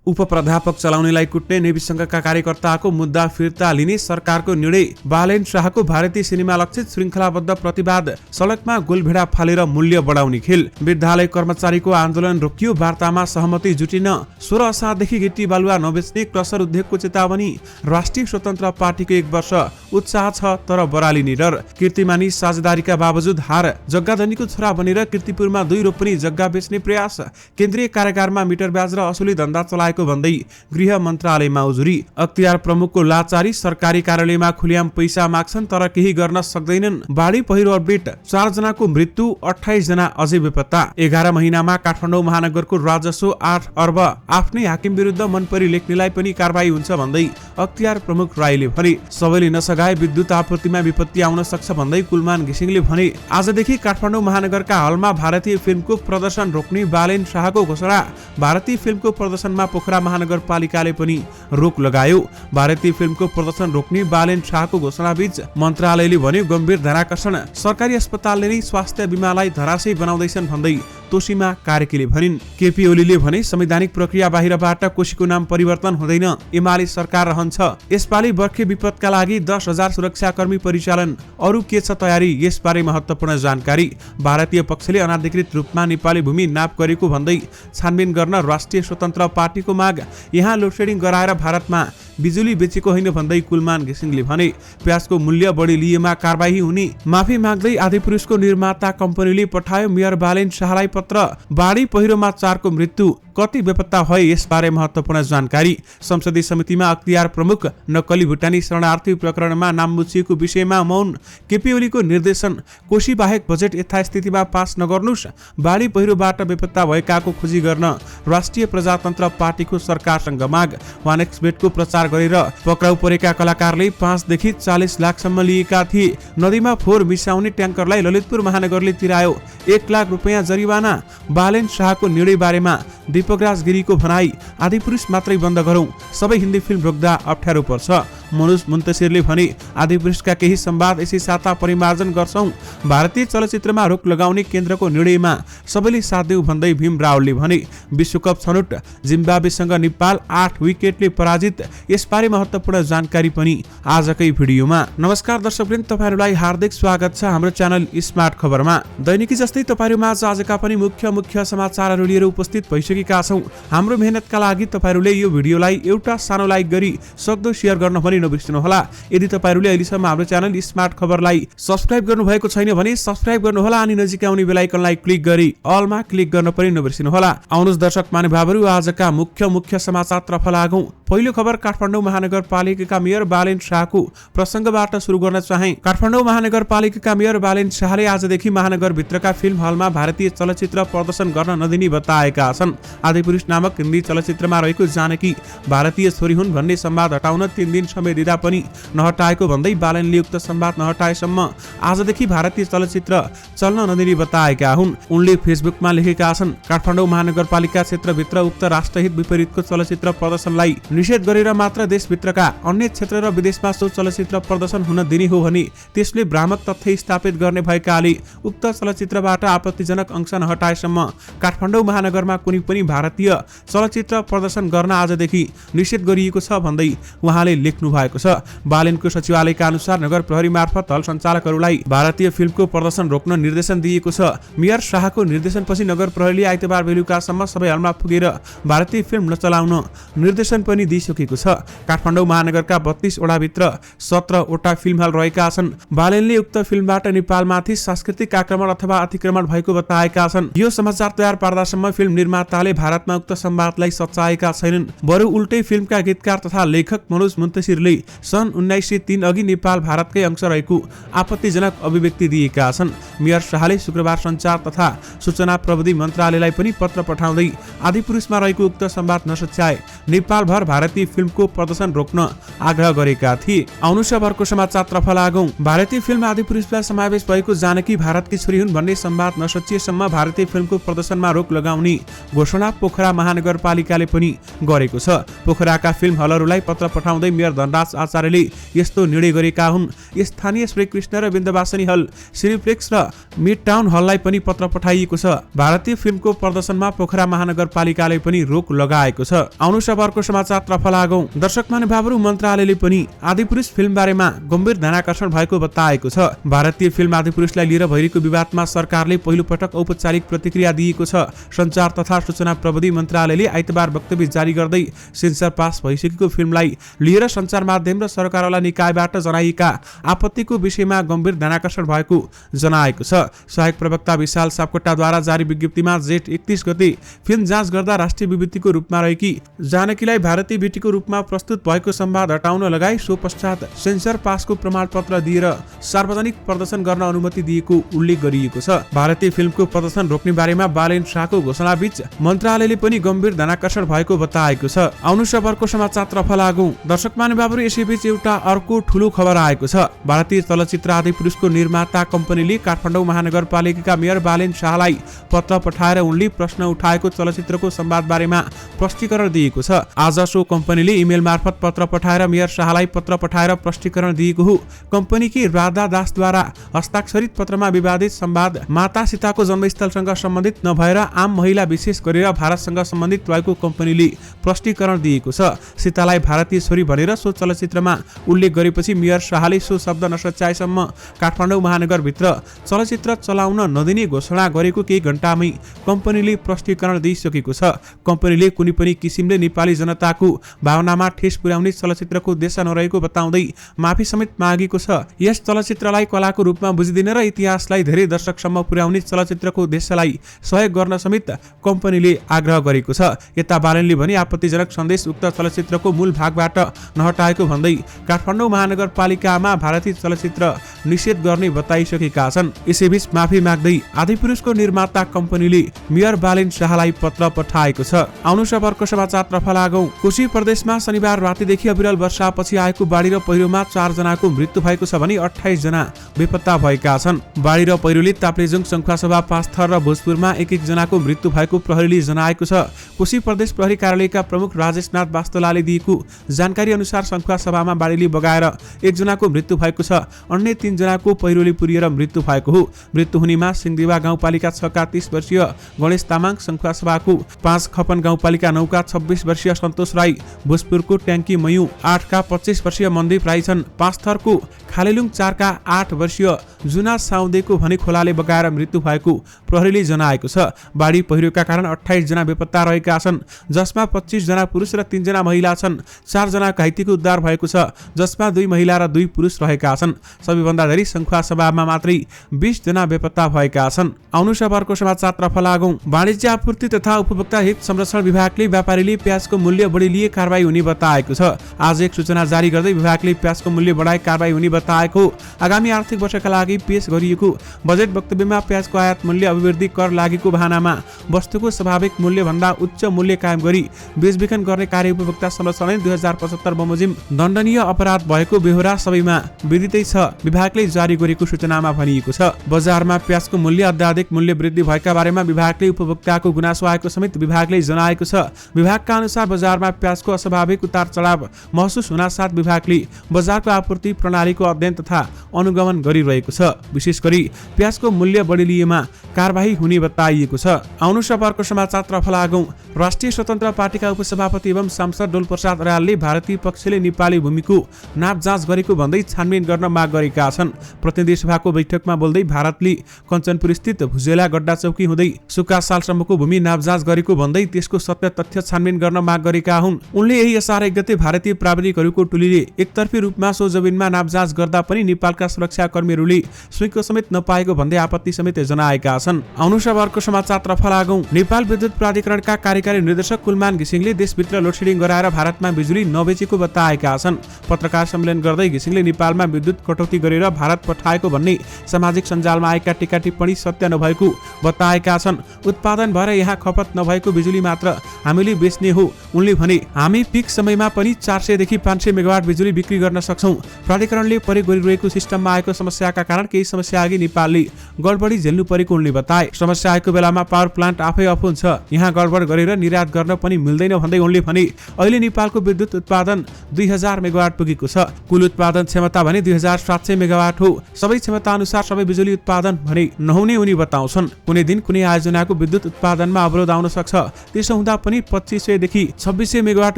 उपप्राध्यापक चलाउनेलाई कुट्ने नेभी संघका कार्यकर्ताको मुद्दा फिर्ता लिने सरकारको निर्णय। बालेन शाहको भारतीय सिनेमा लक्षित श्रृङ्खलाबद्ध प्रतिवाद। सडकमा गोलभेडा फालेर मूल्य बढाउने खेल। विद्यालय कर्मचारीको आन्दोलन रोकियो, वार्तामा सहमति जुटिन। 16 असारदेखि गिट्टी बालुवा नबेच्ने क्रसर उद्योगको चेतावनी। राष्ट्रिय स्वतन्त्र पार्टीको 1 वर्ष उत्साह छ तर बराली निडर। कीर्तिमानी साझेदारीका बावजुद हार। जग्गाधनीको छोरा बनेर कीर्तिपुरमा 2 रोपनी जग्गा बेच्ने प्रयास। केन्द्रीय कारागारमा मिटर ब्याज र असुली धन्दा चलाएको भन्दै गृह मन्त्रालयमा उजुरी। अख्तियार प्रमुखको लाचारी। सरकारी कार्यालयमा खुल्याम पैसा माग्छन् तर केही गर्न सक्दैनन्। बाढी पहिरो अपडेट। 4 जनाको मृत्यु, 28 जना अझै बेपत्ता। 11 महिनामा काठमाडौँ महानगरको राजस्व 8 अर्ब। आफ्नै हाकिम विरुद्ध मनपरी लेख्नेलाई पनि कारबाही हुन्छ भन्दै अख्तियार प्रमुख राईले भने। सबैले नसगाए विद्युत आपूर्तिमा विपत्ति आउन सक्छ भन्दै कुलमान घिसिङले भने। आजदेखि काठमाडौँ महानगरका हलमा भारतीय फिल्मको प्रदर्शन रोक्ने बालेन शाहको घोषणा। भारतीय फिल्मको प्रदर्शनमा पोखरा महानगरपालिकाले पनि रोक लगायो। भारतीय फिल्मको प्रदर्शन रोक्ने बालेन शाहको घोषणाबीच मन्त्रालयले भन्यो गम्भीर धराकर्षण। सरकारी अस्पतालले नै स्वास्थ्य बीमालाई धराशयी बनाउँदैछन् भन्दै तोसीमा कार्कीले भनिन्। केपी ओलीले भने संवैधानिक प्रक्रिया बाहिरबाट कोशीको नाम परिवर्तन हुँदैन, एमाले सरकार रहन्छ। यसपालि बर्खे विपदका लागि 10,000 सुरक्षाकर्मी परिचालन। अरु के छ तयारी, यसबारे महत्त्वपूर्ण जानकारी। भारतीय पक्षले अनाधिकृत रूपमा नेपाली भूमि नाप गरेको भन्दै छानबिन गर्न राष्ट्रिय स्वतन्त्र पार्टीको माग। यहाँ लोडसेडिङ गराएर भारतमा बिजुली बेचेको होइन भन्दै कुलमान घिसिङले भने। प्याजको मूल्य बढी लिएमा कारबाही हुने। माफी माग्दै आदिपुरुषको निर्माता कम्पनीले पठायो मेयर बालेन शाहलाई पत्र। बाढी पहिरोमा 4 को मृत्यु, कति बेपत्ता भए, यसबारे महत्त्वपूर्ण जानकारी। संसदीय समितिमा अख्तियार प्रमुख। नक्कली भुटानी शरणार्थी प्रकरणमा नाम मुछिएको विषयमा मौन। केपी ओलीको निर्देशन। कोशी बाहेक बजेट यथास्थितिमा पास नगर्नुस्। बाढी पहिरोबाट बेपत्ता भएकाको खोजी गर्न राष्ट्रिय प्रजातन्त्र पार्टीको सरकारसँग माग। वानेक्सबेटको प्रचार गरेर पक्राउ परेका कलाकारले 5 देखि 40 लाखसम्म लिएका थिए। नदीमा फोहोर मिसाउने ट्याङ्करलाई ललितपुर महानगरले तिरायो। 1 लाख रुपैयाँ जरिवाना। बालेन शाहको निर्णय बारेमा दीपकराज गिरीको भनाई। आदिपुरुष मात्रै बन्द गरौं, सबै हिन्दी फिल्म रोक्दा अप्ठ्यारो पर्छ। मनोज मुन्तसिरले भने आदिपुरुषका केही संवाद यसै साता परिमार्जन गर्छौं। भारतीय चलचित्रमा रोक लगाउने केन्द्रको निर्णयमा सबैले साथ देऊ भन्दै भीम रावलले भने। विश्वकप छनौट। जिम्बाब्वेसँग नेपाल 8 विकेटले पराजित। यसबारे महत्त्वपूर्ण जानकारी पनि आजकै भिडियोमा। नमस्कार दर्शकवृन्द, तपाईहरुलाई हार्दिक स्वागत छ हाम्रो च्यानल स्मार्ट खबरमा। दैनिकी जस्तै तपाईहरुमा आजका पनि मुख्य समाचारहरू लिएर उपस्थित भइसकेका छौं। हाम्रो मेहनतका लागि तपाईहरुले यो भिडियोलाई एउटा सानो लाइक गरी सक्दो शेयर गर्न पनि नबिर्सनुहोला। यदि तपाईहरुले अहिलेसम्म हाम्रो च्यानल स्मार्ट खबरलाई सब्स्क्राइब गर्नुभएको छैन भने सब्स्क्राइब गर्नुहोला अनि नजिकै आउने बेल आइकनलाई क्लिक गरी अलमा क्लिक गर्न पनि नबिर्सनुहोला। आउनुहोस् दर्शक महानुभावहरु, आजका मुख्य समाचारतर्फ लागौं। पहिलो खबर काठमाडौँ महानगरपालिकाका मेयर बालेन शाहको प्रसंगबाट सुरु गर्न चाहे। काठमाडौँ महानगरपालिकाका मेयर बालेन शाहले आजदेखि महानगरभित्रका फिल्म हलमा भारतीय चलचित्र प्रदर्शन गर्न नदिने बताएका छन्। आदिपुरुष नामक हिन्दी चलचित्रमा रहेको जानकी भारतीय छोरी हुन् भन्ने संवाद हटाउन 3 दिन समय दिँदा पनि नहटाएको भन्दै बालेनले उक्त संवाद नहटाएसम्म आजदेखि भारतीय चलचित्र चल्न नदिने बताएका हुन्। उनले फेसबुकमा लेखेका छन्, काठमाडौँ महानगरपालिका क्षेत्रभित्र उक्त राष्ट्रहित विपरीतको चलचित्र प्रदर्शनलाई निषेध गरेर मात्र देशभित्रका अन्य क्षेत्र र विदेशमा सो चलचित्र प्रदर्शन हुन दिने हो भने त्यसले भ्रामक तथ्य स्थापित गर्ने भएकाले उक्त चलचित्रबाट आपत्तिजनक अंश नहटाएसम्म काठमाडौँ महानगरमा कुनै पनि भारतीय चलचित्र प्रदर्शन गर्न आजदेखि निषेध गरिएको छ भन्दै उहाँले लेख्नु भएको छ। बालेनको सचिवालयका अनुसार नगर प्रहरी मार्फत हल सञ्चालकहरूलाई भारतीय फिल्मको प्रदर्शन रोक्न निर्देशन दिएको छ। मेयर शाहको निर्देशनपछि नगर प्रहरीले आइतबार बेलुकासम्म सबै हलमा पुगेर भारतीय फिल्म नचलाउन निर्देशन पनि दिइसकेको छ। काठमाडौँ महानगरका 32 वडाभित्र 17 वटा फिल्म हल रहेका छन्। बालेनले उक्त फिल्मबाट नेपालमाथि सांस्कृतिक आक्रमण अथवा अतिक्रमण भएको बताएका छन्। यो समाचार तयार पार्दासम्म फिल्म निर्माताले भारतमा उक्त संवादलाई सच्याएका छैनन्। बरु उल्टै फिल्मका गीतकार तथा लेखक मनोज मुन्तसिरले सन् 1903 अघि नेपाल भारतकै अंश रहेको आपत्तिजनक अभिव्यक्ति दिएका छन्। मेयर शाहले शुक्रबार सञ्चार तथा सूचना प्रविधि मन्त्रालयलाई पनि पत्र पठाउँदै आदिपुरुषमा रहेको उक्त संवाद नसच्याए नेपालभर भारतीय फिल्मको प्रदर्शन रोक्न आग्रह गरेका थिए। आउनुस् अब अर्को समाचारतर्फ लागौं। भारतीय फिल्म आदिपुरुषलाई समावेश भएको जानकी भारतकी छोरी हुन् भन्ने संवाद नसचिएसम्म भारतीय फिल्मको प्रदर्शनमा रोक लगाउने घोषणा पोखरा महानगरपालिकाले पनि गरेको छ। पोखराका फिल्म हलहरूलाई पत्र पठाउँदै मेयर धनराज आचार्यले यस्तो निर्णय गरेका हुन्। स्थानीय श्रीकृष्ण र विन्ध्यवासिनी हल, सिनेप्लेक्स र मिड टाउन हललाई पनि पत्र पठाइएको छ। भारतीय फिल्मको प्रदर्शनमा पोखरा महानगरपालिकाले पनि रोक लगाएको छ। आउनुस् अब अर्को समाचारतर्फ लागौं। दर्शक महानुभावहरू, मन्त्रालयले पनि आदिपुरुष फिल्म बारेमा गम्भीर ध्यानाकर्षण भएको बताएको छ। भारतीय फिल्म आदिपुरुषलाई लिएर भइरहेको विवादमा सरकारले पहिलो पटक औपचारिक प्रतिक्रिया दिएको छ। सञ्चार तथा सूचना प्रविधि मन्त्रालयले आइतबार वक्तव्य जारी गर्दै सेन्सर पास भइसकेको फिल्मलाई लिएर सञ्चार माध्यम र सरकारवाला निकायबाट जनाइएका आपत्तिको विषयमा गम्भीर ध्यानाकर्षण भएको जनाएको छ। सहायक प्रवक्ता विशाल सापकोटाद्वारा जारी विज्ञप्तिमा जेठ 31 गते फिल्म जाँच गर्दा राष्ट्रिय विभूतिको रूपमा रहेकी जानकीलाई भारतीय बेटीको रूपमा प्रस्तुत भएको संवाद हटाउन लगाई सो पश्चात सेन्सर पासको प्रमाणपत्र दिएर सार्वजनिक प्रदर्शन गर्न अनुमति दिएको उल्लेख गरिएको छ। भारतीय फिल्मको प्रदर्शन रोक्ने बारेमा बालेन शाहको घोषणा बीच मन्त्रालयले पनि गम्भीर ध्यानाकर्षण भएको बताएको छ। आउनुस् अब अर्को समाचारतर्फ लागौं। दर्शक महानुभावहरू, यसैबीच एउटा अर्को ठूलो खबर आएको छ। भारतीय चलचित्र आदिपुरुषको निर्माता कम्पनीले काठमाडौँ महानगरपालिकाका मेयर बालेन शाहलाई पत्र पठाएर उनले प्रश्न उठाएको चलचित्रको संवाद बारेमा प्रष्टीकरण दिएको छ। आज सो कम्पनीले इमेल मार्फत पत्र पठाएर मेयर शाहलाई पत्र पठाएर प्रष्टीकरण दिएको हो। कम्पनीकी राधा दासद्वारा हस्ताक्षरित पत्रमा विवादित संवाद माता सीताको जन्मस्थलसँग सम्बन्धित नभएर आम महिला विशेष गरेर भारतसँग सम्बन्धित भएको कम्पनीले प्रष्टीकरण दिएको छ। सीतालाई भारतीय छोरी भनेर सो चलचित्रमा उल्लेख गरेपछि मेयर शाहले सो शब्द नसच्याएसम्म काठमाडौँ महानगरभित्र चलचित्र चलाउन नदिने घोषणा गरेको केही घण्टामै कम्पनीले प्रष्टीकरण दिइसकेको छ। कम्पनीले कुनै पनि किसिमले नेपाली जनताको भावनामा ठेस पुर्याउने चलचित्रको उद्देश्य नरहेको बताउँदै माफी समेत मागेको छ। यस चलचित्रलाई कलाको रूपमा बुझिदिन र इतिहासलाई धेरै दर्शकसम्म पुर्याउने चलचित्रको उद्देश्यलाई सहयोग गर्न समेत कम्पनीले आग्रह गरेको छ। यता बालेनले भने आपत्तिजनक सन्देश उक्त चलचित्रको मूल भागबाट नहटाएको भन्दै काठमाडौँ महानगरपालिकामा भारतीय चलचित्र निषेध गर्ने बताइसकेका छन्। यसैबीच माफी माग्दै आदिपुरुषको निर्माता कम्पनीले मेयर बालेन शाहलाई पत्र पठाएको छ। आउनुस् अब अर्को समाचारतर्फ लागौं। कोशी प्रदेशमा शनिबार रातिदेखि अविरल वर्षापछि आएको बाढी र पहिरोमा 4 जनाको मृत्यु भएको छ भने 28 जना बेपत्ता भएका छन्। बाढी र पहिरोले ताप्लेजुङ, सङ्खुवासभा, पाँचथर र भोजपुरमा 1-1 जनाको मृत्यु भएको प्रहरीले जनाएको छ। कोशी प्रदेश प्रहरी कार्यालयका प्रमुख राजेशनाथ वास्तोलाले दिएको जानकारी अनुसार सङ्खुवासभामा बाढीले बगाएर 1 जनाको मृत्यु भएको छ। अन्य 3 जनाको पहिरोले पुरिएर मृत्यु भएको हो। मृत्यु हुनेमा सिंहदेवा गाउँपालिका 6 का 30 वर्षीय गणेश तामाङ, सङ्खुवासभाको 5 खपन गाउँपालिका 9 का 26 वर्षीय सन्तोष राई, भोजपुरको ट्याङ्की मयू 8 का 25 वर्षीय मनदीप राई छन्। पाँचथरको खालेलुङ 4 का 8 वर्षीय जुना साउदेको भने खोलाले बगाएर मृत्यु भएको प्रहरीले जनाएको छ। बाढी पहिरोका कारण 28 जना बेपत्ता रहेका छन्, जसमा 25 जना पुरुष र 3 जना महिला छन्। 4 जना घाइतेको उद्धार भएको छ, जसमा 2 महिला र 2 पुरुष रहेका छन्। सबैभन्दा धेरै सङ्खुवासभामा मात्रै 20 जना बेपत्ता भएका छन्। आउनुस् अब अर्को समाचारतर्फ लागौं। वाणिज्य आपूर्ति तथा उपभोक्ता हित संरक्षण विभागले व्यापारीले प्याजको मूल्य बढी लिए कारबाही हुने बताएको छ। आज एक सूचना जारी गर्दै विभागले प्याजको मूल्य बढाई कारबाही हुने बताएको। आगामी आर्थिक वर्षका लागि पेश गरिएको बजेट वक्तव्यमा प्याजको आयात मूल्य अभिवृद्धि कर लागेको बहानामा वस्तुको स्वाभाविक मूल्य भन्दा उच्च मूल्य कायम गरी बेचबिखन गर्ने कार्य उपभोक्ता संरक्षण ऐन 2075 बमोजिम दण्डनीय अपराध भएको बेहोरा सबैमा विदितै छ। विभागले जारी गरेको सूचनामा भनिएको छ। बजारमा प्याजको मूल्य अत्याधिक मूल्य वृद्धि भएका बारेमा विभागले उपभोक्ताको गुनासो आएको समेत विभागले जनाएको छ। विभागका अनुसार बजारमा प्याजको अस्वाभाविक उतार चढाव महसुस हुनासाथ विभागले बजारको आपूर्ति प्रणालीको अध्ययन तथा अनुगमन गरिरहेको छ। विशेष गरी प्याजको मूल्य बढी लिएमा कारबाही हुने बताइएको छ। आउनुस् अब अर्को समाचारतर्फ लागौं। राष्ट्रिय स्वतन्त्र पार्टीका उपसभापति एवं सांसद डोल प्रसाद अर्यालले भारतीय पक्षले नेपाली भूमिको नाप जाँच गरेको भन्दै छानबिन गर्न माग गरेका छन्। प्रतिनिधि सभाको बैठकमा बोल्दै भारतले कञ्चनपुर स्थित भुजेला गड्डा चौकी हुँदै सुक्खा सालसम्मको भूमि नाप जाँच गरेको भन्दै त्यसको सत्य तथ्य छानबिन गर्न माग गरेका हुन्। उनले यही असार 1 गते भारतीय प्राविधिकहरूको टोलीले एकतर्फी रूपमा सो जमिनमा नाप जाँच गर्दा पनि नेपालका सुरक्षाकर्मीहरूले सुइँको समेत नपाएको भन्दै आपत्ति समेत जनाएका छन्। आउनु अर्को समाचारतर्फ लागौं। नेपाल विद्युत प्राधिकरणका कार्यकारी निर्देशक कुलमान घिसिङले देशभित्र लोडसेडिङ गराएर भारतमा बिजुली नबेचेको बताएका छन्। पत्रकार सम्मेलन गर्दै घिसिङले नेपालमा विद्युत कटौती गरेर भारत पठाएको भन्ने सामाजिक सञ्जालमा आएका टीका टिप्पणी सत्य नभएको बताएका छन्। उत्पादन भएर यहाँ खपत नभएको बिजुली मात्र हामीले बेच्ने हो उनले भने। हामी पिक समयमा पनि 400 देखि 500 मेगावाट बिजुली बिक्री गर्न सक्छौं। प्राधिकरणले प्रयोग गरिरहेको सिस्टममा आएको समस्याका कारण केही समस्या अघि नेपालले गडबडी झेल्नु परेको उनले बताए। समस्या आएको बेलामा पावर प्लान्ट आफै अफ हुन्छ, यहाँ गडबड गरेर निर्यात गर्न पनि मिल्दैन भन्दै उनले भने। अहिले नेपालको विद्युत उत्पादन 2000 मेगावाट पुगेको छ। कुल उत्पादन क्षमता भने 2700 मेगावाट हो। सबै क्षमता अनुसार सबै बिजुली उत्पादन भने नहुने उनी बताउँछन्। कुनै दिन कुनै आयोजनाको विद्युत उत्पादनमा अवरोध आउन सक्छ, त्यसो हुँदा पनि 2500 देखि 2600 मेगावाट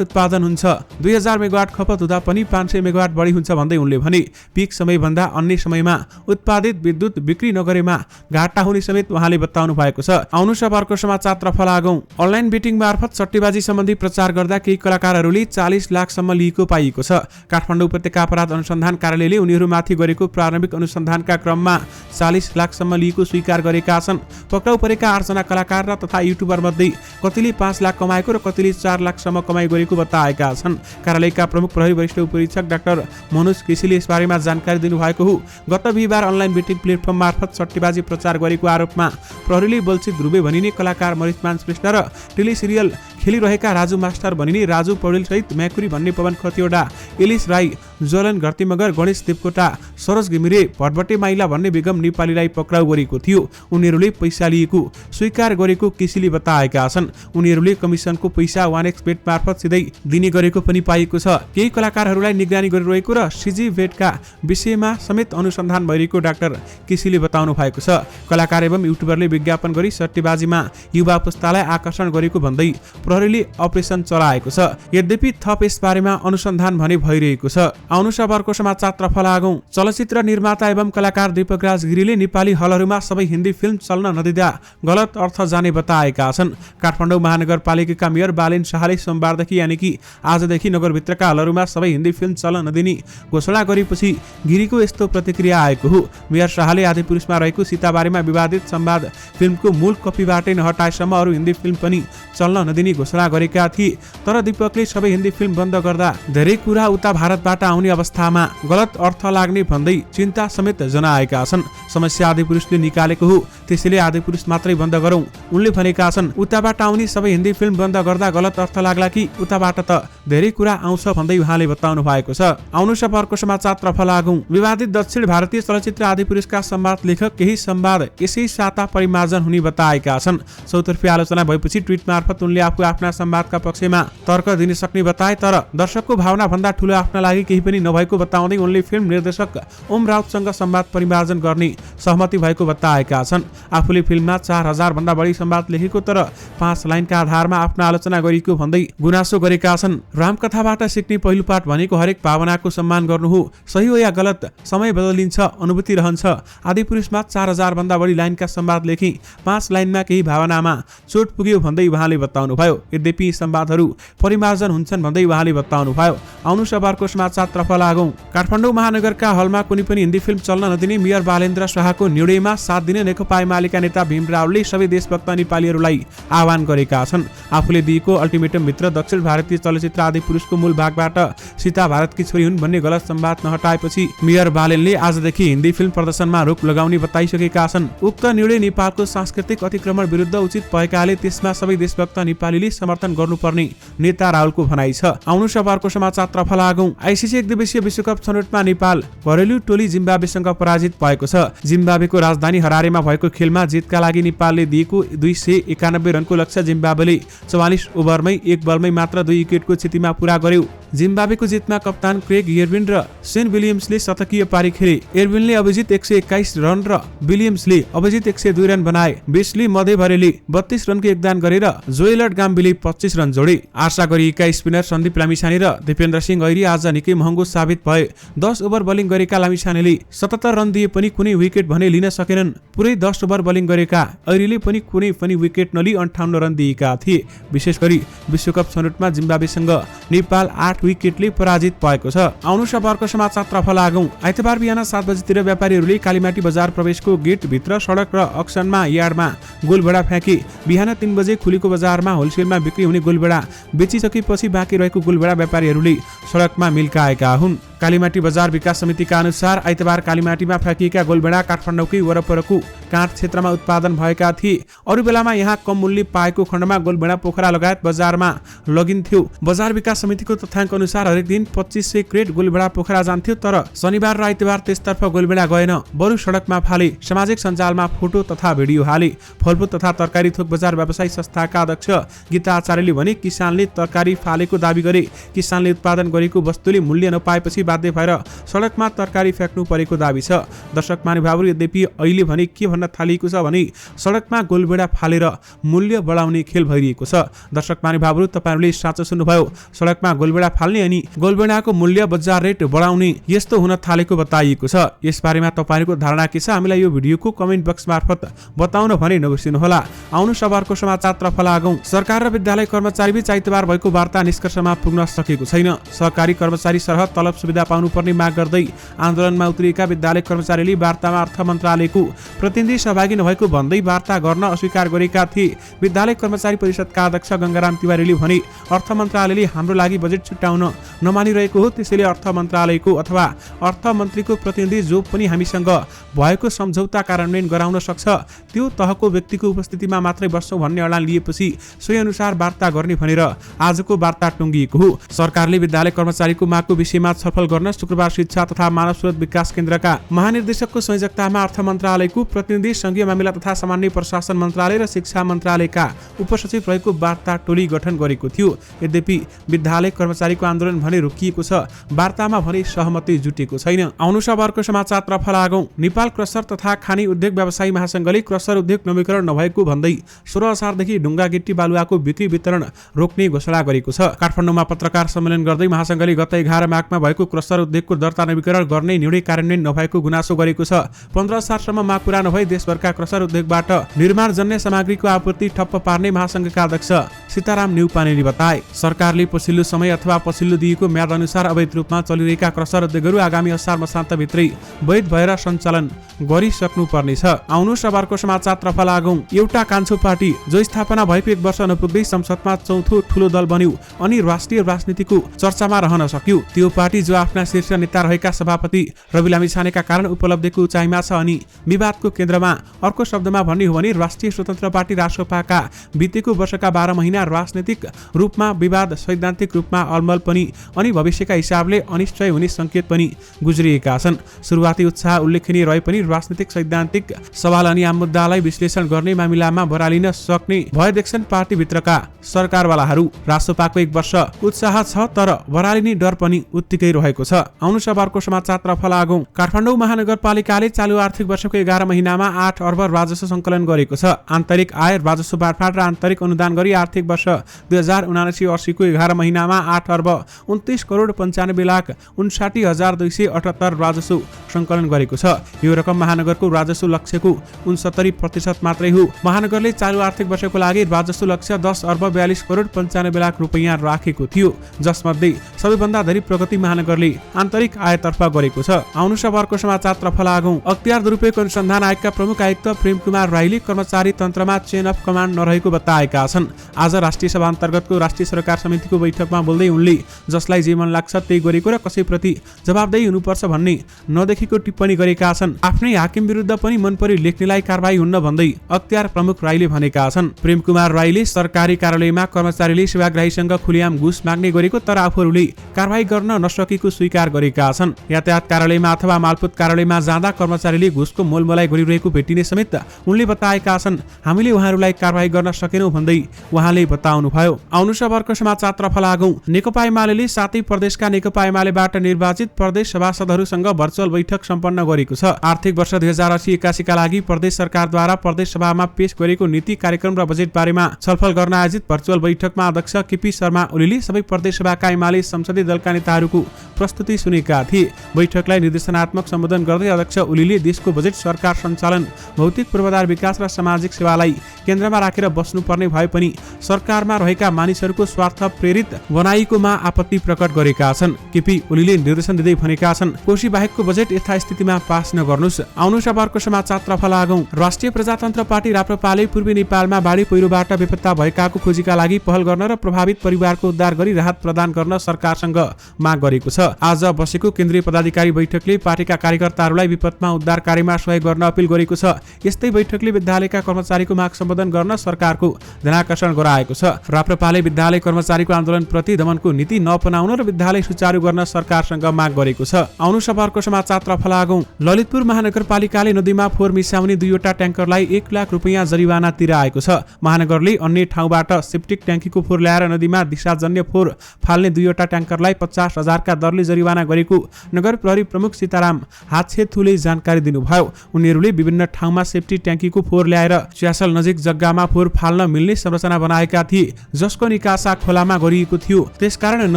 उत्पादन हुन्छ। 2000 मेगावाट खपत हुँदा पनि 500 मेगावाट बढी हुन्छ भन्दै उनले भने। पिक समयभन्दा अन्य समयमा उत्पादित विद्युत बिक्री नगरेमा घाटा हुने समेत उहाँले बताउनु भएको छ। आउनु अर्को समाचारतर्फ लागौं। अनलाइन बेटिङ मार्फत सट्टेबाजी सम्बन्धी प्रचार गर्दा केही कलाकारहरूले 40 लाखसम्म लिएको पाइएको छ। काठमाडौँ उपत्यका अपराध अनुसन्धान कार्यालयले उनीहरूमाथि गरेको प्रारम्भिक अनुसन्धानका क्रममा 40 लाखसम्म लिएको स्वीकार गरेका छन्। पक्राउ परेका 8 जना कलाकार र तथा युट्युबर मध्ये कतिले 5 लाख कमाएको र कतिले 4 लाखसम्म कमाइ गरेको बताएका छन्। कार्यालयका प्रमुख प्रहरी वरिष्ठ उपरीक्षक डाक्टर मनोज केसीले यसबारेमा जानकारी दिनुभएको हो। गत बिहीबार अनलाइन बेटिङ प्लेटफर्म मार्फत सट्टेबाजी प्रचार गरेको आरोपमा प्रहरीले बलचित ध्रुवे भनिने कलाकार मरिचमान श्रेष्ठ र टेलिसिरियल खेलिरहेका राजु मास्टर भनिने राजु पौडेल सहित म्याकुरी भन्ने पवन खतिवडा, एलिस राई, ज्वलन घरतीमगर, गणेश देवकोटा, सरोज घिमिरे, भटभटे माइला भन्ने बेगम नेपालीलाई पक्राउ गरेको थियो। उनीहरूले पैसा लिएको स्वीकार गरेको केसीले बताएका छन्। उनीहरूले कमिसनको पैसा 1x बेट मार्फत सिधै दिने गरेको पनि पाइएको छ। केही कलाकारहरूलाई निगरानी गरिरहेको र सिजी बेटका विषयमा समेत अनुसन्धान भइरहेको डाक्टर केसीले बताउनु भएको छ। कलाकार एवं युट्युबरले विज्ञापन गरी सट्टेबाजीमा युवा पुस्तालाई आकर्षण गरेको भन्दै प्रहरीले अपरेसन चलाएको छ। यद्यपि थप यसबारेमा अनुसन्धान भने भइरहेको छ। आउनु अर्को समाचारतर्फ लागौं। चलचित्र निर्माता एवं कलाकार दीपक राज गिरीले नेपाली हलहरूमा सबै हिन्दी फिल्म चल्न नदिँदा गलत अर्थ जाने बताएका छन्। काठमाडौँ महानगरपालिकाका मेयर बालेन शाहले सोमबारदेखि यानि कि आजदेखि नगरभित्रका हलहरूमा सबै हिन्दी फिल्म चल्न नदिने घोषणा गरेपछि गिरीको यस्तो प्रतिक्रिया आएको हो। मेयर शाहले आदिपुरुषमा रहेको सीताबारीमा विवादित संवाद फिल्मको मूल कपीबाटै नहटाएसम्म अरू हिन्दी फिल्म पनि चल्न नदिने घोषणा गरेका थिए। तर दीपकले सबै हिन्दी फिल्म बन्द गर्दा धेरै कुरा उता भारतबाट आउने अवस्थामा गलत अर्थ लाग्ने भन्दै चिन्ता समेत जनाएका छन्। समस्या आदिपुरुषले निकालेको हो, त्यसैले आदिपुरुष मात्रै बन्द गरौं उनले भनेका छन्। उताबाट आउने सबै हिन्दी फिल्म बन्द गर्दा गलत अर्थ लाग्ला कि उताबाट त धेरै कुरा आउँछ भन्दै उहाँले बताउनु भएको छ। आउनु अर्को समाचारतर्फ लागौं। विवादित दक्षिण भारतीय चलचित्र आदिपुरुषका संवाद लेखक केही संवाद यसै साता परिमार्जन हुने बताएका छन्। चौतर्फी आलोचना भएपछि ट्विट मार्फत उनले आफू आफ्ना संवादका पक्षमा तर्क दिन सक्ने बताए। तर दर्शकको भावना भन्दा ठूलो आफ्ना लागि केही पनि नभएको बताउँदै उनले फिल्म निर्देशक ओम राउतसँग संवाद परिमार्जन गर्ने सहमति भएको बताएका छन्। आफूले फिल्ममा 4000 भन्दा बढी संवाद लेखेको तर 5 लाइनका आधारमा आफ्ना आलोचना गरेको भन्दै गुनासो गरेका छन्। रामकथाबाट सिक्ने पहिलो पाठ भनेको हरेक भावनाको सम्मान गर्नु हो। सही हो या गलत, समय बदलिन्छ, अनुभूति रहन्छ। आदिपुरुषमा 4000 भन्दा बढी लाइनका संवाद लेखे, 5 लाइनमा केही भावनामा चोट पुग्यो भन्दै उहाँले बताउनु भयो। यद्यपि संवादहरू परिमार्जन हुन्छन् भन्दै उहाँले बताउनु भयो। आउनु अर्को समाचारतर्फ लागौं। काठमाडौँ महानगरका हलमा कुनै पनि हिन्दी फिल्म चल्न नदिने मेयर बालेन्द्र शाहको निर्णयमा साथ दिने नेकपा एमालेका नेता भीम रावलले सबै देशभक्त नेपालीहरूलाई आह्वान गरेका छन्। आफूले दिएको अल्टिमेटम भित्र दक्षिण भारतीय चलचित्र आदिपुरुषको मूल भागबाट सीता भारतकी छोरी हुन् भन्ने गलत संवाद नहटाएपछि मेयर बालेनले आजदेखि हिन्दी फिल्म प्रदर्शनमा रोक लगाउने बताइसकेका छन्। उक्त निर्णय नेपालको सांस्कृतिक अतिक्रमण विरुद्ध उचित भएकाले त्यसमा सबै देशभक्त नेपालीले समर्थन गर्नुपर्ने नेता रावलको भनाइ छ। आउनु अर्को समाचारतर्फ लागौं। आइसिसी एकदिवसीय विश्वकप छनौटमा नेपाल घरेलु टोली जिम्बाब्वेसँग पराजित भएको छ। जिम्बाब्वेको राजधानी हरारेमा भएको खेलमा जितका लागि नेपालले दिएको 291 रनको लक्ष्य जिम्बाब्वेले 44 ओभरमै 1 बलमै मात्र 2 विकेटको क्षतिमा पूरा गर्यो। जिम्बाब्वेको जितमा कप्तान क्रेग एर्विन र सेन विलियम्सले शतकीय पारी खेले। एर्विनले अभिजित 121 रन र विलियम्सले अभिजित 102 रन बनाए। बेस्ली मध्यभरेले 32 रनको योगदान गरेर जोएलट गाम्बीले 25 रन जोडे। आशा गरिएका स्पिनर सन्दीप लामिछाने र दिपेन्द्र सिंह ऐरी आज निकै महँगो साबित भए। 10 ओभर बोलिङ गरेका लामिछानेले 77 रन दिए पनि कुनै विकेट भने लिन सकेनन्। पुरै 10 ओभर बोलिङ गरेका ऐरीले पनि कुनै पनि विकेट नलिई 58 रन दिएका थिए। विशेष गरी विश्वकप छनौटमा जिम्बाब्वेसँग नेपाल 8 8 विकेटले पराजित भएको छ। आउनुस अब अर्को समाचारतर्फ लागौं। आइतबार बिहान 7 बजेतिर व्यापारीहरूले कालीमाटी बजार प्रवेशको गेट भित्र सडक र अक्सनमा यार्डमा गोलभेडा फ्याँके। बिहान 3 बजे खुलेको बजारमा होलसेलमा बिक्री हुने गोलभेडा बेचिसकेपछि बाँकी रहेको गोलभेडा व्यापारीहरूले सडकमा मिल्काएका हुन्। कालीमाटी बजार विकास समितिका अनुसार आइतबार कालीमाटीमा फ्याँकिएका गोलभेडा काठमाडौँकै वरपरको काठ क्षेत्रमा उत्पादन भएका थिए। अरू बेलामा यहाँ कम मूल्य पाएको खण्डमा गोलभेडा पोखरा लगायत बजारमा लगिन्थ्यो। बजार विकास समितिको तथ्याङ्क अनुसार हरेक दिन 2500 क्रेट गोलभेडा पोखरा जान्थ्यो, तर शनिबार र आइतबार त्यसतर्फ गोलभेडा गएन, बरु सडकमा फाले। सामाजिक सञ्जालमा फोटो तथा भिडियो हाले। फलफुल तथा तरकारी थोक बजार व्यवसायी संस्थाका अध्यक्ष गीता आचार्यले भने किसानले तरकारी फालेको दाबी गरे। किसानले उत्पादन गरेको वस्तुले मूल्य नपाएपछि बाध्य भएर सडकमा तरकारी फ्याँक्नु परेको दाबी छ। दर्शक महानुभावहरू, यद्यपि अहिले भने के भन्न थालिएको छ भने सडकमा गोलभेडा फालेर मूल्य बढाउने खेल भइरहेको छ। दर्शक महानुभावहरू, तपाईहरुले साँचो सुन्नुभयो। सडकमा गोलभेडा फाल्ने अनि गोलभेडाको मूल्य बजार रेट बढाउने यस्तो हुन थालेको बताइएको छ। यसबारेमा तपाईहरुको धारणा के छ? हामीलाई यो भिडियोको कमेन्ट बक्स मार्फत बताउन भने नबिर्सिनुहोला। आउनु सबरको समाचारतर्फ लागौं। सरकार र विद्यालय कर्मचारी बीच आइतबार भएको वार्ता निष्कर्षमा पुग्न सकेको छैन। सहकारी कर्मचारी सरह तलब सुविधा पाउनुपर्ने माग गर्दै आन्दोलनमा उत्रिएका विद्यालय कर्मचारीले वार्तामा अर्थ मन्त्रालयको प्रतिनिधि सहभागी नभएको भन्दै वार्ता गर्न अस्वीकार गरेका थिए। विद्यालय कर्मचारी परिषदका अध्यक्ष गंगाराम तिवारीले भने अर्थ मन्त्रालयले हाम्रो लागि बजेट छुट्याउन नमानिरहेको हो, त्यसैले अर्थ मन्त्रालयको अथवा अर्थमन्त्रीको प्रतिनिधि जो पनि हामीसँग भएको सम्झौता कार्यान्वयन गराउन सक्छ त्यो तहको व्यक्तिको उपस्थितिमा मात्रै बस्छौं भन्ने अडान लिएपछि सोही अनुसार वार्ता गर्ने भनेर आजको वार्ता टुङ्गिएको हो। सरकारले विद्यालय कर्मचारीको मागको विषयमा छलफल गर्न शुक्रबार शिक्षा तथा मानव स्रोत विकास केन्द्रका महानिर्देशकको संयोजकतामा अर्थ मन्त्रालयको प्रतिनिधि, संघीय मामिला तथा सामान्य प्रशासन मन्त्रालय र शिक्षा मन्त्रालयका उपसचिव रहेको वार्ता टोली गठन गरेको थियो। यद्यपि विद्यालय कर्मचारीको आन्दोलन भने रोकिएको छ, वार्तामा भने सहमति जुटेको छैन। आउनु सब अर्को समाचारतर्फ लागौं। नेपाल क्रसर तथा खानी उद्योग व्यवसायी महासंघले क्रसर उद्योग नवीकरण नभएको भन्दै 16 असारदेखि ढुङ्गा गिट्टी बालुवाको बिक्री वितरण रोक्ने घोषणा गरेको छ। काठमाडौँमा पत्रकार सम्मेलन गर्दै महासंघले गत 11 माघमा भएको क्रसर उद्योगको दर्ता नवीकरण गर्ने निर्णय कार्यान्वयन नभएको गुनासो गरेको छ। 15 असारसम्म माग पूरा नभई देशभरका क्रसर उद्योगबाट निर्माणजन्य सामग्रीको आपूर्ति ठप्प पार्ने महासंघका अध्यक्ष सीताराम न्युपानेले बताए। सरकारले पछिल्लो समय अथवा पछिल्लो दिएको म्याद अनुसार अवैध रूपमा चलिरहेका क्रसर उद्योगहरू आगामी असार मसान्तभित्रै वैध भएर सञ्चालन गरिसक्नु पर्नेछ। आउनु सबरको समाचारतर्फ लागौं। एउटा कान्छो पार्टी जो स्थापना भएको 1 वर्ष नपुग्दै संसदमा चौथो ठूलो दल बन्यो अनि राष्ट्रिय राजनीतिको चर्चामा रहन सक्यो। त्यो पार्टी जो आफ्ना शीर्ष नेता रहेका सभापति रवि लामिछानेका कारण उपलब्धिको उचाइमा छ अनि विवादको केन्द्रमा। अर्को शब्दमा भन्ने हो भने राष्ट्रिय स्वतन्त्र पार्टी रासपाका बितेको वर्षका 12 महिना राजनीतिक रूपमा विवाद, सैद्धान्तिक रूपमा अलमल पनि अनि भविष्यका हिसाबले अनिश्चय हुने संकेत पनि गुज्रिएका छन्। सुरुवाती उत्साह उल्लेखनीय रहे पनि राजनीतिक सैद्धान्तिक सवाल अनि आम मुद्दालाई विश्लेषण गर्ने मामिलामा बरालिन सक्ने भए देख्छन् पार्टीभित्रका सरकारवालाहरू। रासपाको 1 वर्ष उत्साह छ तर बरालिने डर पनि उत्तिकै रहेको छ। आउनु सबरको समाचारतर्फ लागौं। काठमाडौँ महानगरपालिकाले चालु आर्थिक वर्षको 11 महिनामा 8 अर्ब राजस्व सङ्कलन गरेको छ। आन्तरिक आय, राजस्व बाँडफाँड र आन्तरिक अनुदान गरी आर्थिक वर्ष 2079-80 को 11 महिनामा 8 अर्ब 29 करोड 95 लाख 59,278 राजस्व सङ्कलन गरेको छ। यो रकम महानगरको राजस्व लक्ष्यको 69% मात्रै हो। महानगरले चालु आर्थिक वर्षको लागि राजस्व लक्ष्य 10 अर्ब 42 करोड 95 लाख रुपैयाँ राखेको थियो, जसमध्ये सबैभन्दा धेरै प्रगति महानगरले आन्तरिक आयतर्फ गरेको छ। आउनु सबरको समाचारतर्फ लागौं। अख्तियार दुरुपयोग अनुसन्धान आयोगका प्रमुख आयुक्त प्रेम कुमार राईले कर्मचारी तन्त्रमा चेन अफ कमान्ड नरहेको बताएका छन्। आज राष्ट्रिय सभा अन्तर्गतको राष्ट्रिय सरकार समितिको बैठकमा बोल्दै उनले जसलाई जे मन लाग्छ त्यही गरेको र कसैप्रति जवाबदेही हुनुपर्छ भन्ने नदेखिको टिप्पणी गरेका छन्। आफ्नै हाकिम विरुद्ध पनि मन परी लेख्नेलाई कारबाही हुन्न भन्दै अख्तियार प्रमुख राईले भनेका छन्। प्रेम कुमार राईले सरकारी कार्यालयमा कर्मचारीले सेवाग्राहीसँग खुलेआम घुस माग्ने गरेको तर आफूहरूले कारबाही गर्न नसकेको स्वीकार गरेका छन्। यातायात कार्यालयमा अथवा मालपोत कार्यालयमा जाँदा कर्मचारीले घुसको मोलमोलाई गरिरहेको भेटिने समेत उनले बताएका छन्। हामीले उहाँहरूलाई कारबाही गर्न सकेनौं भन्दै उहाँले बताउनुभयो। आउनु सबरको समाचारतर्फ लागौं। नेकपा एमाले 7 प्रदेशका नेकपा एमालेबाट निर्वाचित प्रदेश सभासदहरूसँग भर्चुअल बैठक सम्पन्न गरेको छ। आर्थिक वर्ष 2080-81 का लागि प्रदेश सरकारद्वारा प्रदेश सभामा पेश गरेको नीति कार्यक्रम र बजेट बारेमा छलफल गर्न आयोजित भर्चुअल बैठकमा अध्यक्ष केपी शर्मा ओलीले सबै प्रदेश सभाका एमाले संसदीय दलका नेताहरूको प्रस्तुति सुनेका थिए। बैठकलाई निर्देशनात्मक सम्बोधन गर्दै अध्यक्ष ओलीले देशको बजेट, सरकार सञ्चालन, भौतिक पूर्वाधार विकास र सामाजिक सेवालाई केन्द्रमा राखेर बस्नुपर्ने भए पनि सरकारमा रहेका मानिसहरूको स्वार्थ प्रेरित बनाइएकोमा आपत्ति प्रकट गरेका छन्। केपी ओलीले निर्देशन दिँदै भनेका छन्, कोशी बाहेकको बजेट यथास्थितिमा पास नगर्नुस्। आउनुहोस् अब अर्को समाचारतर्फ लागौं। राष्ट्रिय प्रजातन्त्र पार्टी राप्रपाले पूर्वी नेपालमा बाढी पहिरोबाट बेपत्ता भएकाको खोजीका लागि पहल गर्न र प्रभावित परिवारको उद्धार गरी राहत प्रदान गर्न सरकारसँग माग गरेको छ। आज बसेको केन्द्रीय पदाधिकारी बैठकले पार्टीका कार्यकर्ताहरूलाई विपदमा उद्धार कार्यमा सहयोग गर्न अपील गरेको छ। यस्तै बैठकले विद्यालयका कर्मचारीको माग सम्बोधन गर्न सरकारको ध्यानाकर्षण गराएको छ। राप्रपाले विद्यालय कर्मचारीको आन्दोलनप्रति दमनको नीति नअपनाउन र विद्यालय सुचारू गर्न सरकारसँग माग गरेको छ। आउनुहोस् अब अर्को समाचारतर्फ लागौं। ललितपुर महानगरपालिकाले नदीमा फोहोर मिसाउने 2वटा ट्याङ्करलाई 1 लाख रुपैयाँ जरिवाना तिराएको छ। महानगरले अन्य ठाउँबाट सेप्टिक ट्याङ्कीको फोहोर ल्याएर नदीमा दिशाजन्य फोहोर फाल्ने 2वटा ट्याङ्करलाई 50,000 का दरले जरिवाना गरेको नगर प्रहरी प्रमुख सीताराम हातछेथुले जानकारी दिनुभयो। उनीहरूले विभिन्न ठाउँमा सेप्टी ट्याङ्कीको फोहोर ल्याएर च्यासल नजिक जग्गामा फोहोर फाल्न मिल्ने संरचना बनाएका थिए, जसको निकासा खोलामा गरिएको थियो। त्यसकारण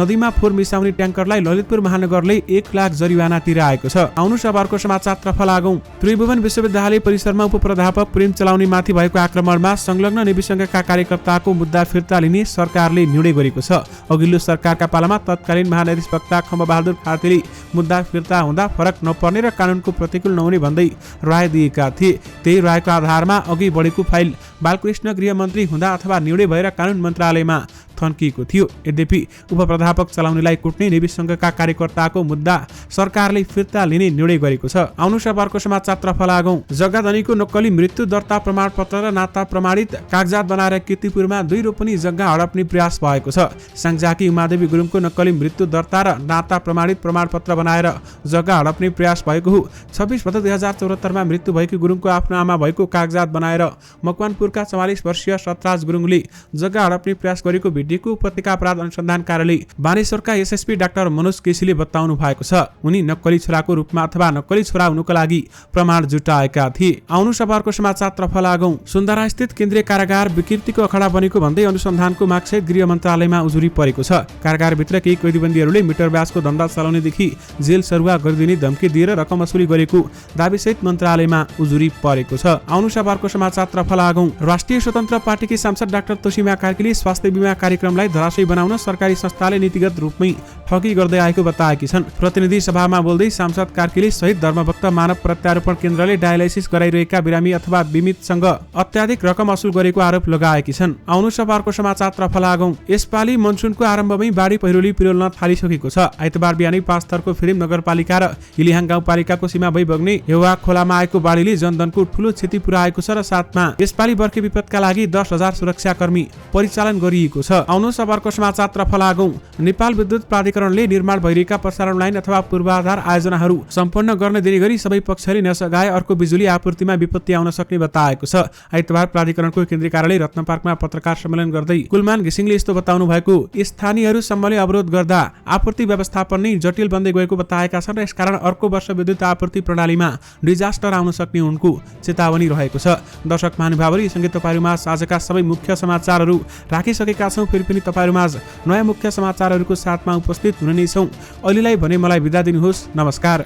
नदीमा फोहोर मिसाउने ट्याङ्करलाई ललितपुर महानगरले 1 लाख जरिवाना तिराएको छ। आउनुहोस् अब अर्को समाचारतर्फ लागौं। त्रिभुवन विश्वविद्यालय परिसरमा उपप्राध्यापक प्रेम चलाउने माथि भएको आक्रमणमा संलग्न नेवी संघका कार्यकर्ताको मुद्दा फिर्ता लिने सरकारले निर्णय गरेको छ। अघिल्लो सरकारका पालामा तत्कालीन महानिरीक्षक खम्बबहादुर खातीले मुद्दा फिर्ता हुँदा फरक नपर्ने र कानुनको प्रतिकूल नहुने भन्दै राय दिएका थिए। त्यही रायको आधारमा अघि बढेको फाइल बालकृष्ण गृहमन्त्री हुँदा अथवा निर्णय भएर कानुन मन्त्रालयमा थन्किएको थियो। यद्यपि उपप्राध्यापक चलाउनेलाई कुट्ने नेवी संघका कार्यकर्ताको मुद्दा सरकारले फिर्ता लिने निर्णय गरेको छ। आउनुहोस् अब अर्को समाचारतर्फ लागौं। जग्गाधनीको नक्कली मृत्यु दर्ता प्रमाणपत्र र नाता प्रमाणित कागजात बनाएर कीर्तिपुरमा 2 रोपनी जग्गा हडप्ने प्रयास भएको छ। साङ्जाकी उमादेवी गुरुङको नक्कली मृत्यु दर्ता र नाता प्रमाणित प्रमाणपत्र बनाएर जग्गा हडप्ने प्रयास भएको हो। 26 भदौ 2074 मा मृत्यु भएको गुरुङको आफ्नो आमा भएको कागजात बनाएर मकवानपुरका 44 वर्षीय सतराज गुरुङले जग्गा हडप्ने प्रयास गरेको भिडियोको उपत्यका अपराध अनुसन्धान कार्यालय बानेश्वरका एसएसपी डाक्टर मनोज केसीले बताउनु भएको छ। उनी नक्कली छोराको रूपमा अथवा नक्कली छोरा हुनुको लागि प्रमाण जुटाएका थिए। आउनुहोस् अब अर्को समाचारतर्फ लागौं। सुन्दरा स्थित केन्द्रीय कारागार विकृतिको अखडा बनेको भन्दै अनुसन्धानको मागसहित गृह मन्त्रालयमा उजुरी परेको छ। कारागारभित्र केही कैदीबन्दीहरूले मिटर ब्याजको धन्दा चलाउनेदेखि जेल सरुवा गरिदिने धम्की दिएर रकम वसुली गरेको दाबीसहित मन्त्रालयमा उजुरी परेको छ। आउनुहोस् अब अर्को समाचारतर्फ लागौं। राष्ट्रिय स्वतन्त्र पार्टीकी सांसद डाक्टर तोसीमा कार्कीले स्वास्थ्य बीमा कार्यक्रमलाई धराशयी बनाउन सरकारी संस्थाले नीतिगत रूपमै ठगी गर्दै आएको बताएकी छन्। प्रतिनिधि सभामा बोल्दै सांसद कार्कीले शहीद धर्मभक्त मानव प्रत्यारोपण केन्द्रले डायलाइसिस गराइरहेका बिरामी अथवा बिमितसँग अत्याधिक रकम असुल गरेको आरोप लगाएकी छन्। आउनुहोस् अब अर्को समाचारतर्फ लागौं। यसपालि मनसुनको आरम्भमै बाढी पहिरोले पिरोल्न थालिसकेको छ। आइतबार बिहानै 5 थरको फिल्म नगरपालिका र इलिहाङ गाउँपालिकाको सीमा भई बग्ने हेवा खोलामा आएको बाढीले जनधनको ठूलो क्षति पुर्याएको छ र साथमा यसपालि बर्खे विपदका लागि 10,000 सुरक्षाकर्मी परिचालन गरिएको छ। आउनुहोस् अब अर्को समाचारतर्फ लागौं। नेपाल विद्युत प्राधिकरणले निर्माण भइरहेका प्रसारण लाइन अथवा पूर्वाधार आयोजनाहरू सम्पन्न गर्न दिने गरी सबै पक्षले नसघाए अर्को बिजुली आपूर्तिमा विपत्ति आउन सक्ने बताएको छ। आइतबार प्राधिकरणको केन्द्रीय कार्यालय रत्न पार्कमा पत्रकार सम्मेलन गर्दै कुलमान घिसिङले यस्तो बताउनु भएको, स्थानीयहरू सम्मले अवरोध गर्दा आपूर्ति व्यवस्थापन नै जटिल बन्दै गएको बताएका छन् र यसकारण अर्को वर्ष विद्युत आपूर्ति प्रणालीमा डिजास्टर आउन सक्ने उनको चेतावनी रहेको छ। दर्शक महानुभावहरू, यो सँगै तपाईँहरूमा आजका सबै मुख्य समाचारहरू राखिसकेका छौँ। फेरि पनि तपाईँहरूमा नयाँ मुख्य समाचारहरूको साथमा उपस्थित हुने नै छौँ। अहिलेलाई भने मलाई बिदा दिनुहोस्। नमस्कार।